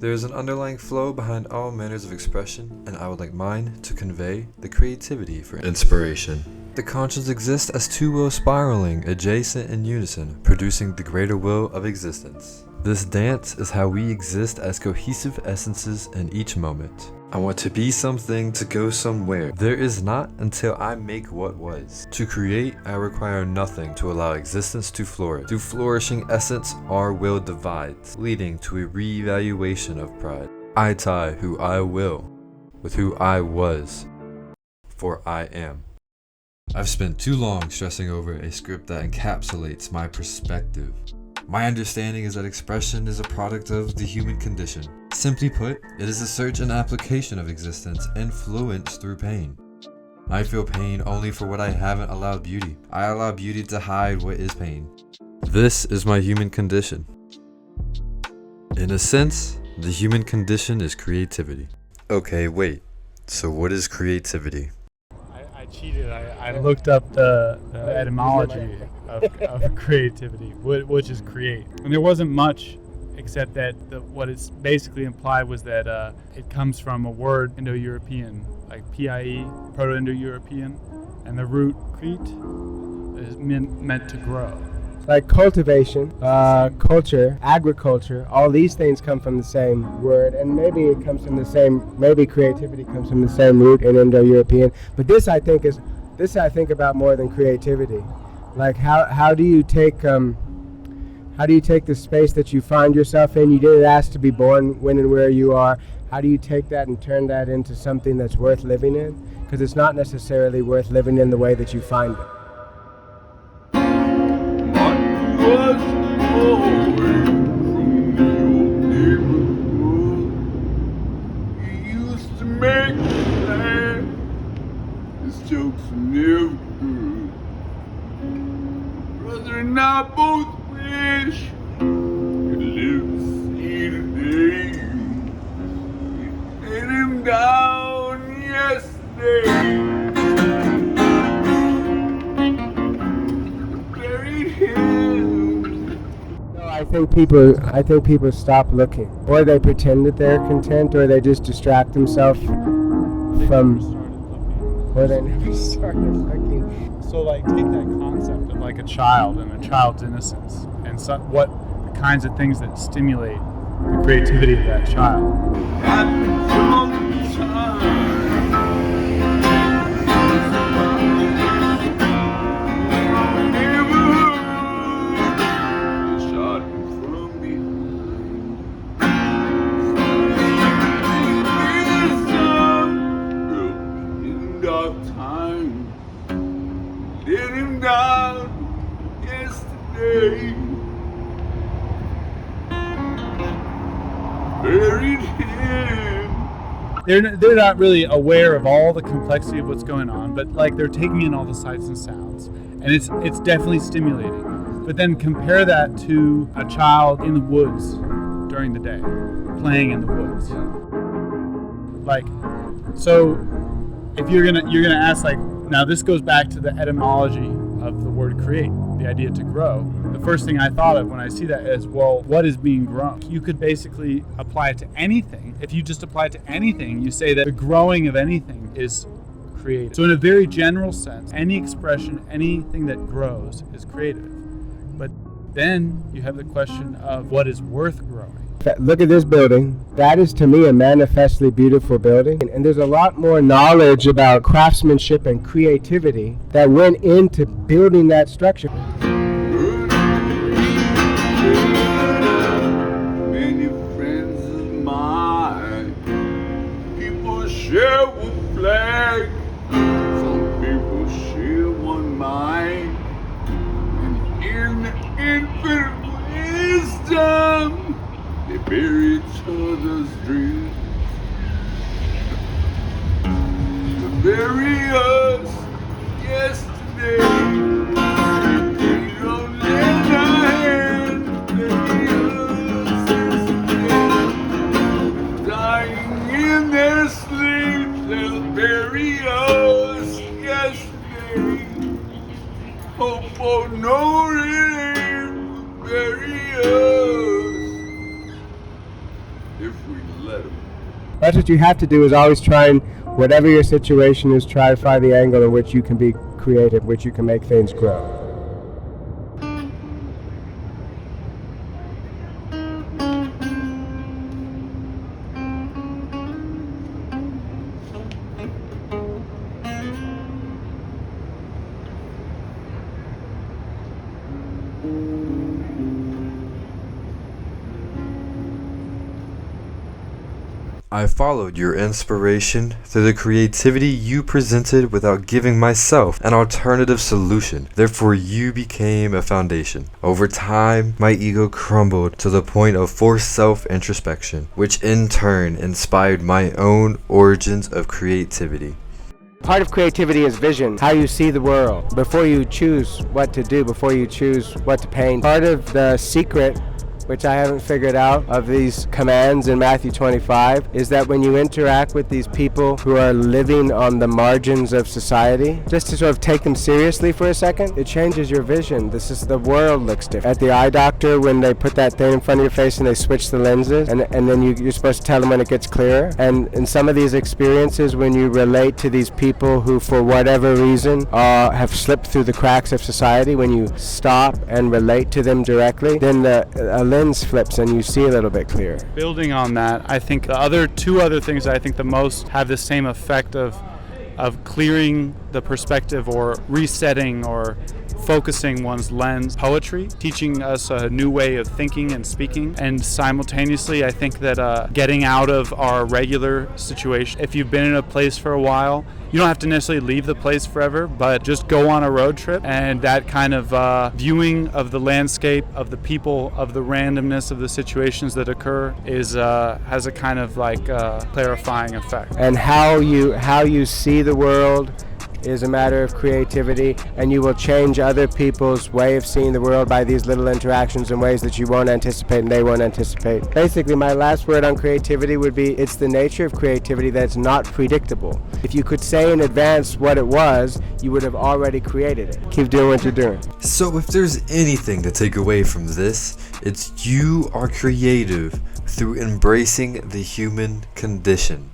There is an underlying flow behind all manners of expression, and I would like mine to convey the creativity for inspiration. The conscience exists as two wills spiraling, adjacent in unison, producing the greater will of existence. This dance is how we exist as cohesive essences in each moment. I want to be something to go somewhere. There is not until I make what was. To create, I require nothing to allow existence to flourish. Through flourishing essence, our will divides, leading to a reevaluation of pride. I tie who I will with who I was, for I am. I've spent too long stressing over a script that encapsulates my perspective. My understanding is that expression is a product of the human condition. Simply put, it is a search and application of existence influenced through pain. I feel pain only for what I haven't allowed beauty. I allow beauty to hide what is pain. This is my human condition. In a sense, the human condition is creativity. Okay, wait. So what is creativity? I cheated. I looked up the etymology of creativity, which is create. And there wasn't much, except that what it's basically implied was that it comes from a word Indo-European, like PIE, Proto-Indo-European, and the root crete is meant to grow. Like cultivation, culture, agriculture, all these things come from the same word, and maybe it comes from the same, maybe creativity comes from the same root in Indo-European. But this I think about more than creativity. Like how do you take the space that you find yourself in? You didn't ask to be born when and where you are. How do you take that and turn that into something that's worth living in? Because it's not necessarily worth living in the way that you find it. Was away from the old neighborhood. You used to make me laugh. His jokes were never good. Brother and I both wish could live to see today. You laid him down yesterday. Buried him. I think people stop looking, or they pretend that they're content, or they just distract themselves from, or they never started looking. So like take that concept of like a child and a child's innocence, and what the kinds of things that stimulate the creativity of that child. Let him down yesterday. Buried him. They're not really aware of all the complexity of what's going on, but like they're taking in all the sights and sounds, and it's definitely stimulating. But then compare that to a child in the woods during the day, playing in the woods. Like, so if you're gonna ask, like, now this goes back to the etymology of the word create, the idea to grow. The first thing I thought of when I see that is, well, what is being grown? You could basically apply it to anything. If you just apply it to anything, you say that the growing of anything is creative. So in a very general sense, any expression, anything that grows is creative. But then you have the question of what is worth growing. Look at this building. That is, to me, a manifestly beautiful building. And there's a lot more knowledge about craftsmanship and creativity that went into building that structure. Many friends of mine, people share one flag, some people share one mind, and in the infinite wisdom, they bury each other's dreams. They bury us yesterday. We don't lend a hand, bury us yesterday. Dying in their sleep, they'll bury us yesterday. Hope for no relief, bury us. if we let them. That's what you have to do, is always try and, whatever your situation is, try to find the angle in which you can be creative, which you can make things grow. I followed your inspiration through the creativity you presented without giving myself an alternative solution. Therefore, you became a foundation. Over time, my ego crumbled to the point of forced self-introspection, which in turn inspired my own origins of creativity. Part of creativity is vision, how you see the world, before you choose what to do, before you choose what to paint. Part of the secret, which I haven't figured out, of these commands in Matthew 25 is that when you interact with these people who are living on the margins of society, just to sort of take them seriously for a second, it changes your vision. The world looks different. At the eye doctor, when they put that thing in front of your face and they switch the lenses, and then you're supposed to tell them when it gets clearer. And in some of these experiences, when you relate to these people who, for whatever reason, have slipped through the cracks of society, when you stop and relate to them directly, then a lens flips and you see a little bit clearer. Building on that, I think the two other things I think the most have the same effect of clearing the perspective or resetting or focusing one's lens. Poetry, teaching us a new way of thinking and speaking, and simultaneously I think that getting out of our regular situation. If you've been in a place for a while, you don't have to necessarily leave the place forever, but just go on a road trip, and that kind of viewing of the landscape, of the people, of the randomness of the situations that occur has a kind of like clarifying effect. And how you see the world is a matter of creativity, and you will change other people's way of seeing the world by these little interactions in ways that you won't anticipate and they won't anticipate. Basically, my last word on creativity would be, it's the nature of creativity that's not predictable. If you could say in advance what it was, you would have already created it. Keep doing what you're doing. So if there's anything to take away from this, it's you are creative through embracing the human condition.